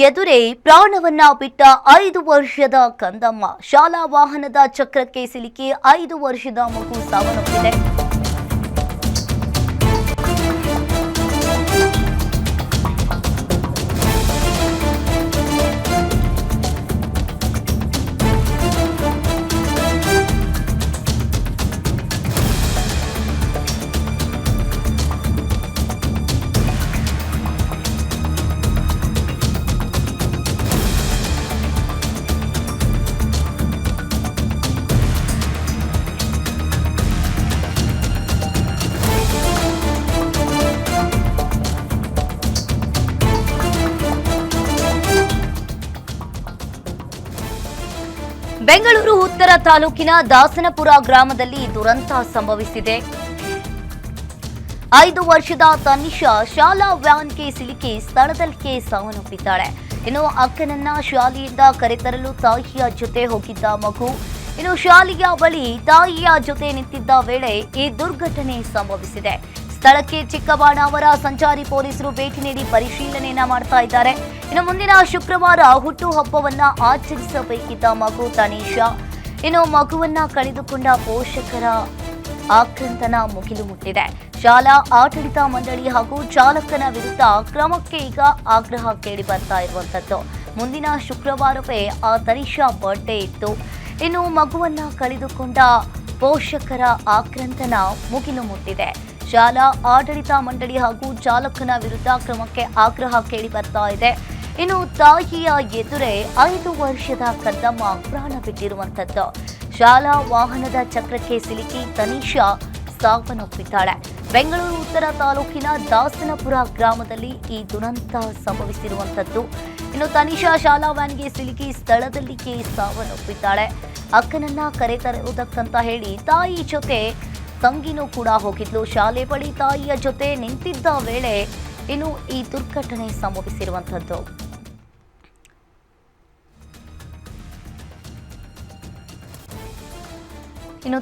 ಎದುರೇ ಪ್ರಾಣವನ್ನ ಬಿಟ್ಟ 5 ವರ್ಷದ ಕಂದಮ್ಮ. ಶಾಲಾ ವಾಹನದ ಚಕ್ರಕ್ಕೆ ಸಿಲುಕಿ 5 ವರ್ಷದ ಮಗು ಸಾವನ್ನಪ್ಪಿದೆ. ಬೆಂಗಳೂರು ಉತ್ತರ ತಾಲೂಕಿನ ದಾಸನಪುರ ಗ್ರಾಮದಲ್ಲಿ ದುರಂತ ಸಂಭವಿಸಿದೆ. 5 ವರ್ಷದ ತನಿಷಾ ಶಾಲಾ ವ್ಯಾನ್ಗೆ ಸಿಲುಕಿ ಸ್ಥಳದಲ್ಲಿಯೇ ಸಾವನ್ನಪ್ಪಿದ್ದಾಳೆ. ಇನ್ನು ಅಕ್ಕನನ್ನ ಶಾಲೆಯಿಂದ ಕರೆತರಲು ತಾಯಿಯ ಜೊತೆ ಹೋಗಿದ್ದ ಮಗು ಶಾಲೆಯ ಬಳಿ ತಾಯಿಯ ಜೊತೆ ನಿಂತಿದ್ದ ವೇಳೆ ಈ ದುರ್ಘಟನೆ ಸಂಭವಿಸಿದೆ. ಸ್ಥಳಕ್ಕೆ ಚಿಕ್ಕಬಾಣಾವರ ಸಂಚಾರಿ ಪೊಲೀಸರು ಭೇಟಿ ನೀಡಿ ಪರಿಶೀಲನೆಯನ್ನ ಮಾಡ್ತಾ ಇದ್ದಾರೆ. ಮುಂದಿನ ಶುಕ್ರವಾರ ಹುಟ್ಟುಹಬ್ಬವನ್ನ ಆಚರಿಸಬೇಕಿದ್ದ ಮಗು ತನಿಷಾ ಮಗುವನ್ನ ಕಳೆದುಕೊಂಡ ಪೋಷಕರ ಆಕ್ರಂದನ ಮುಗಿಲು ಮುಟ್ಟಿದೆ. ಶಾಲಾ ಆಡಳಿತ ಮಂಡಳಿ ಹಾಗೂ ಚಾಲಕನ ವಿರುದ್ಧ ಕ್ರಮಕ್ಕೆ ಈಗ ಆಗ್ರಹ ಕೇಳಿ ಬರ್ತಾ ಇರುವಂತದ್ದು. ಮುಂದಿನ ಶುಕ್ರವಾರವೇ ಆ ತನಿಷಾ ಬರ್ತ್ಡೇ ಇತ್ತು. ಮಗುವನ್ನ ಕಳೆದುಕೊಂಡ ಪೋಷಕರ ಆಕ್ರಂದನ ಮುಗಿಲು ಮುಟ್ಟಿದೆ. ಶಾಲಾ ಆಡಳಿತ ಮಂಡಳಿ ಹಾಗೂ ಚಾಲಕನ ವಿರುದ್ಧ ಕ್ರಮಕ್ಕೆ ಆಗ್ರಹ ಕೇಳಿ ಬರ್ತಾ ಇದೆ. ತಾಯಿಯ ಎದುರೇ 5 ವರ್ಷದ ಕಂದಮ್ಮ ಪ್ರಾಣ ಬಿಟ್ಟಿರುವಂತದ್ದು. ಶಾಲಾ ವಾಹನದ ಚಕ್ರಕ್ಕೆ ಸಿಲುಕಿ ತನಿಷಾ ಸಾವನ್ನಪ್ಪಿದ್ದಾಳೆ. ಬೆಂಗಳೂರು ಉತ್ತರ ತಾಲೂಕಿನ ದಾಸನಪುರ ಗ್ರಾಮದಲ್ಲಿ ಈ ದುರಂತ ಸಂಭವಿಸಿರುವಂತದ್ದು. ತನಿಷಾ ಶಾಲಾ ವ್ಯಾನ್ಗೆ ಸಿಲುಕಿ ಸ್ಥಳದಲ್ಲಿಯೇ ಸಾವನ್ನಪ್ಪಿದ್ದಾಳೆ. ಅಕ್ಕನನ್ನ ಕರೆತರುವುದಕ್ಕಂತ ಹೇಳಿ ತಾಯಿ ಜೊತೆ ತಂಗಿನೂ ಕೂಡ ಹೋಗಿದ್ಲು. ಶಾಲೆ ಬಳಿ ತಾಯಿಯ ಜೊತೆ ನಿಂತಿದ್ದ ವೇಳೆ ಈ ದುರ್ಘಟನೆ ಸಂಭವಿಸಿರುವಂತದ್ದು.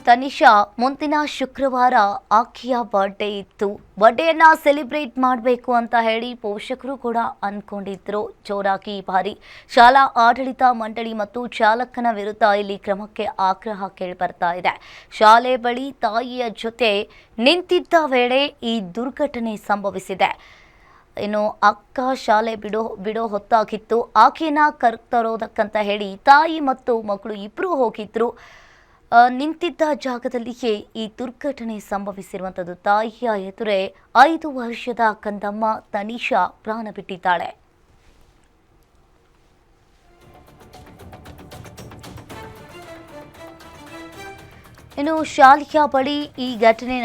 ತನಿಷಾ ಮುಂದಿನ ಶುಕ್ರವಾರ ಆಕೆಯ ಬರ್ತ್ಡೇ ಇತ್ತು. ಬರ್ತ್ಡೇಯನ್ನ ಸೆಲೆಬ್ರೇಟ್ ಮಾಡಬೇಕು ಅಂತ ಹೇಳಿ ಪೋಷಕರು ಕೂಡ ಅನ್ಕೊಂಡಿದ್ರು. ಜೋರಾಗಿ ಈ ಬಾರಿ ಶಾಲಾ ಆಡಳಿತ ಮಂಡಳಿ ಮತ್ತು ಚಾಲಕನ ವಿರುದ್ಧ ಇಲ್ಲಿ ಕ್ರಮಕ್ಕೆ ಆಗ್ರಹ ಕೇಳಿಬರ್ತಾ ಇದೆ. ಶಾಲೆ ಬಳಿ ತಾಯಿಯ ಜೊತೆ ನಿಂತಿದ್ದ ವೇಳೆ ಈ ದುರ್ಘಟನೆ ಸಂಭವಿಸಿದೆ. ಅಕ್ಕ ಶಾಲೆ ಬಿಡೋ ಹೊತ್ತಾಗಿತ್ತು. ಆಕೆಯನ್ನ ಕರೆತರೋದಕ್ಕಂತ ಹೇಳಿ ತಾಯಿ ಮತ್ತು ಮಕ್ಕಳು ಇಬ್ಬರು ಹೋಗಿದ್ರು. ನಿಂತಿದ್ದ ಜಾಗದಲ್ಲಿಯೇ ಈ ದುರ್ಘಟನೆ ಸಂಭವಿಸಿರುವಂಥದ್ದು. ತಾಯಿಯ ಎದುರೇ 5 ವರ್ಷದ ಕಂದಮ್ಮ ತನಿಷಾ ಪ್ರಾಣ ಬಿಟ್ಟಿದ್ದಾಳೆ. ಶಾಲೆಯ ಬಳಿ ಈ ಘಟನೆ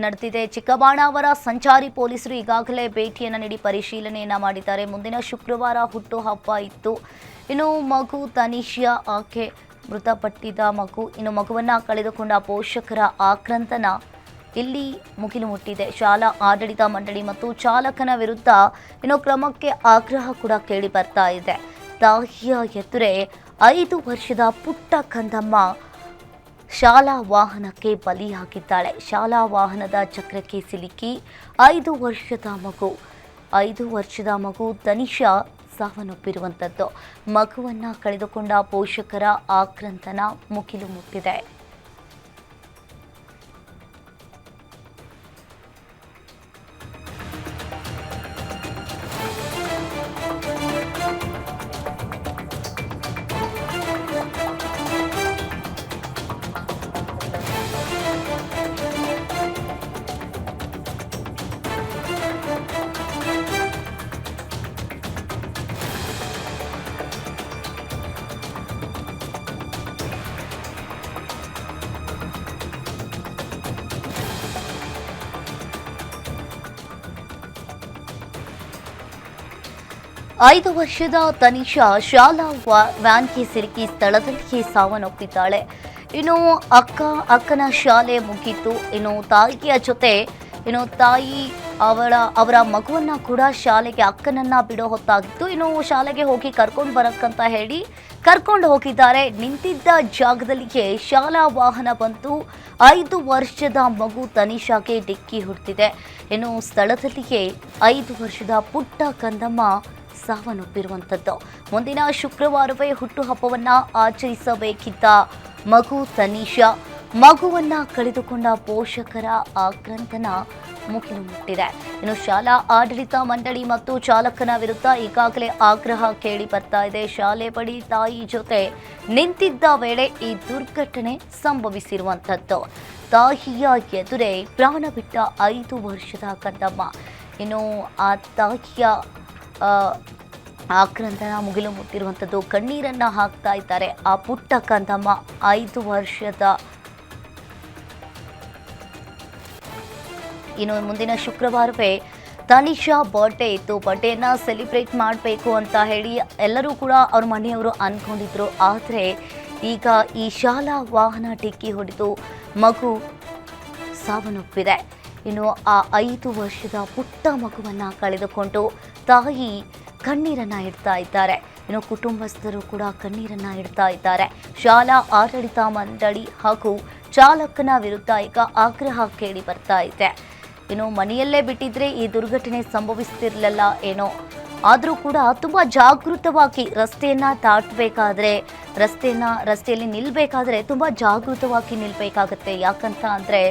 ನಡೆದಿದೆ. ಚಿಕ್ಕಬಾಣಾವರ ಸಂಚಾರಿ ಪೊಲೀಸರು ಈಗಾಗಲೇ ಭೇಟಿಯನ್ನು ನೀಡಿ ಪರಿಶೀಲನೆಯನ್ನ ಮಾಡಿದ್ದಾರೆ. ಮುಂದಿನ ಶುಕ್ರವಾರ ಹುಟ್ಟುಹಬ್ಬ ಇತ್ತು. ಮಗು ತನಿಷಾ ಆಕೆ ಮೃತಪಟ್ಟಿದ್ದ ಮಗು ಮಗುವನ್ನ ಕಳೆದುಕೊಂಡ ಪೋಷಕರ ಆಕ್ರಂದನ ಇಲ್ಲಿ ಮುಗಿಲು ಮುಟ್ಟಿದೆ. ಶಾಲಾ ಆಡಳಿತ ಮಂಡಳಿ ಮತ್ತು ಚಾಲಕನ ವಿರುದ್ಧ ಕ್ರಮಕ್ಕೆ ಆಗ್ರಹ ಕೂಡ ಕೇಳಿ ಬರ್ತಾ ಇದೆ. ತಾಯಿಯ ಎದುರೇ 5 ವರ್ಷದ ಪುಟ್ಟ ಕಂದಮ್ಮ ಶಾಲಾ ವಾಹನಕ್ಕೆ ಬಲಿಯಾಗಿದ್ದಾಳೆ. ಶಾಲಾ ವಾಹನದ ಚಕ್ರಕ್ಕೆ ಸಿಲುಕಿ 5 ವರ್ಷದ ಮಗು ತನಿಷಾ ಸಾವನ್ನಪ್ಪಿರುವಂಥದ್ದು. ಮಗುವನ್ನ ಕಳೆದುಕೊಂಡ ಪೋಷಕರ ಆಕ್ರಂದನ ಮುಗಿಲು ಮುಟ್ಟಿದೆ. 5 ವರ್ಷದ ತನಿಷಾ ಶಾಲಾ ವ್ಯಾನ್ಗೆ ಸಿಲುಕಿ ಸ್ಥಳದಲ್ಲಿಯೇ ಸಾವನ್ನಪ್ಪಿದ್ದಾಳೆ. ಅಕ್ಕನ ಶಾಲೆ ಮುಗಿತು. ತಾಯಿಯ ಜೊತೆ ತಾಯಿ ಅವರ ಮಗುವನ್ನ ಕೂಡ ಶಾಲೆಗೆ ಅಕ್ಕನನ್ನ ಬಿಡೋ ಹೊತ್ತಾಗಿತ್ತು. ಶಾಲೆಗೆ ಹೋಗಿ ಕರ್ಕೊಂಡು ಬರಕ್ಕಂತ ಹೇಳಿ ಕರ್ಕೊಂಡು ಹೋಗಿದ್ದಾರೆ. ನಿಂತಿದ್ದ ಜಾಗದಲ್ಲಿಯೇ ಶಾಲಾ ವಾಹನ ಬಂತು. 5 ವರ್ಷದ ಮಗು ತನಿಷಾಗೆ ಡಿಕ್ಕಿ ಹೊಡೆದಿದೆ. ಸ್ಥಳದಲ್ಲಿಯೇ 5 ವರ್ಷದ ಪುಟ್ಟ ಕಂದಮ್ಮ ಸಾವನ್ನಪ್ಪಿರುವಂಥದ್ದು. ಮುಂದಿನ ಶುಕ್ರವಾರವೇ ಹುಟ್ಟುಹಬ್ಬವನ್ನ ಆಚರಿಸಬೇಕಿದ್ದ ಮಗು ತನಿಷಾ ಮಗುವನ್ನ ಕಳೆದುಕೊಂಡ ಪೋಷಕರ ಆಕ್ರಂದನ ಮುಗಿಲು ಮುಟ್ಟಿದೆ. ಇನ್ನು ಶಾಲಾ ಆಡಳಿತ ಮಂಡಳಿ ಮತ್ತು ಚಾಲಕನ ವಿರುದ್ಧ ಈಗಾಗಲೇ ಆಗ್ರಹ ಕೇಳಿ ಬರ್ತಾ ಇದೆ. ಶಾಲೆ ಬಳಿ ತಾಯಿ ಜೊತೆ ನಿಂತಿದ್ದ ವೇಳೆ ಈ ದುರ್ಘಟನೆ ಸಂಭವಿಸಿರುವಂಥದ್ದು. ತಾಯಿಯ ಎದುರೇ ಪ್ರಾಣ ಬಿಟ್ಟ 5 ವರ್ಷದ ಕಂದಮ್ಮ. ಇನ್ನು ಆ ತಾಯಿಯ ಆಕ್ರಂದನ ಮುಗಿಲು ಮುಟ್ಟಿರುವಂಥದ್ದು. ಕಣ್ಣೀರನ್ನ ಹಾಕ್ತಾ ಇದ್ದಾರೆ ಆ ಪುಟ್ಟ ಕಂದಮ್ಮ 5 ವರ್ಷದ. ಇನ್ನು ಮುಂದಿನ ಶುಕ್ರವಾರವೇ ತನಿಷಾ ಬರ್ಡೇ ಇತ್ತು. ಬರ್ಡೇನ ಸೆಲಿಬ್ರೇಟ್ ಮಾಡಬೇಕು ಅಂತ ಹೇಳಿ ಎಲ್ಲರೂ ಕೂಡ ಅವ್ರ ಮನೆಯವರು ಅಂದ್ಕೊಂಡಿದ್ರು. ಆದರೆ ಈಗ ಈ ಶಾಲಾ ವಾಹನ ಡಿಕ್ಕಿ ಹೊಡೆದು ಮಗು ಸಾವನ್ನಪ್ಪಿದೆ. ಇನ್ನು ಆ 5 ವರ್ಷದ ಪುಟ್ಟ ಮಗುವನ್ನು ಕಳೆದುಕೊಂಡು ತಾಯಿ ಕಣ್ಣೀರನ್ನು ಇಡ್ತಾ ಇದ್ದಾರೆ. ಇನ್ನು ಕುಟುಂಬಸ್ಥರು ಕೂಡ ಕಣ್ಣೀರನ್ನು ಇಡ್ತಾ ಇದ್ದಾರೆ. ಶಾಲಾ ಆಡಳಿತ ಮಂಡಳಿ ಹಾಗೂ ಚಾಲಕನ ವಿರುದ್ಧ ಈಗ ಆಗ್ರಹ ಕೇಳಿ ಬರ್ತಾ ಇದೆ. ಇನ್ನು ಮನೆಯಲ್ಲೇ ಬಿಟ್ಟಿದ್ರೆ ಈ ದುರ್ಘಟನೆ ಸಂಭವಿಸ್ತಿರ್ಲಿಲ್ಲ ಏನೋ. ಆದರೂ ಕೂಡ ತುಂಬ ಜಾಗೃತವಾಗಿ ರಸ್ತೆಯನ್ನು ದಾಟಬೇಕಾದ್ರೆ ರಸ್ತೆಯಲ್ಲಿ ನಿಲ್ಲಬೇಕಾದ್ರೆ ತುಂಬ ಜಾಗೃತವಾಗಿ ನಿಲ್ಲಬೇಕಾಗತ್ತೆ. ಯಾಕಂತ ಅಂದರೆ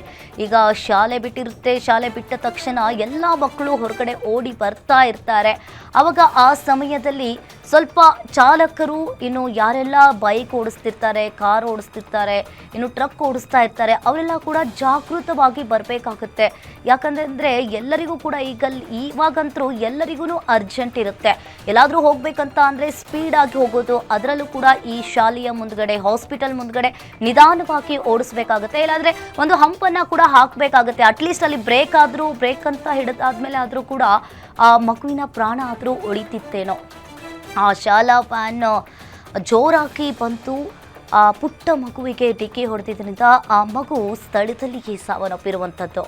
ಈಗ ಶಾಲೆ ಬಿಟ್ಟಿರುತ್ತೆ. ಶಾಲೆ ಬಿಟ್ಟ ತಕ್ಷಣ ಎಲ್ಲ ಮಕ್ಕಳು ಹೊರಗಡೆ ಓಡಿ ಬರ್ತಾ ಇರ್ತಾರೆ. ಆವಾಗ ಆ ಸಮಯದಲ್ಲಿ ಸ್ವಲ್ಪ ಚಾಲಕರು ಇನ್ನು ಯಾರೆಲ್ಲ ಬೈಕ್ ಓಡಿಸ್ತಿರ್ತಾರೆ, ಕಾರ್ ಓಡಿಸ್ತಿರ್ತಾರೆ, ಇನ್ನು ಟ್ರಕ್ ಓಡಿಸ್ತಾ ಇರ್ತಾರೆ, ಅವರೆಲ್ಲ ಕೂಡ ಜಾಗೃತವಾಗಿ ಬರಬೇಕಾಗುತ್ತೆ. ಯಾಕಂದರೆ ಎಲ್ಲರಿಗೂ ಕೂಡ ಇವಾಗಂತೂ ಎಲ್ಲರಿಗೂ ಅರ್ಜೆಂಟ್ ಇರುತ್ತೆ. ಎಲ್ಲಾದರೂ ಹೋಗ್ಬೇಕಂತ ಅಂದರೆ ಸ್ಪೀಡಾಗಿ ಹೋಗೋದು. ಅದರಲ್ಲೂ ಕೂಡ ಈ ಶಾಲೆಯ ಮುಂದ್ಗಡೆ, ಹಾಸ್ಪಿಟಲ್ ಮುಂದ್ಗಡೆ ನಿಧಾನವಾಗಿ ಓಡಿಸ್ಬೇಕಾಗುತ್ತೆ. ಇಲ್ಲಾಂದರೆ ಒಂದು ಹಂಪನ್ನು ಕೂಡ ಹಾಕಬೇಕಾಗುತ್ತೆ. ಅಟ್ಲೀಸ್ಟ್ ಅಲ್ಲಿ ಬ್ರೇಕ್ ಅಂತ ಹಿಡಿದಾದ್ಮೇಲೆ ಆದರೂ ಕೂಡ ಆ ಮಗುವಿನ ಪ್ರಾಣ ಆದರೂ ಉಳಿತಿತ್ತೇನೋ. ಆ ಶಾಲಾ ವ್ಯಾನ್ ಜೋರಾಗಿ ಬಂತು. ಆ ಪುಟ್ಟ ಮಗುವಿಗೆ ಡಿಕ್ಕಿ ಹೊಡೆದಿದ್ದರಿಂದ ಆ ಮಗು ಸ್ಥಳದಲ್ಲಿಯೇ ಸಾವನ್ನಪ್ಪಿರುವಂಥದ್ದು.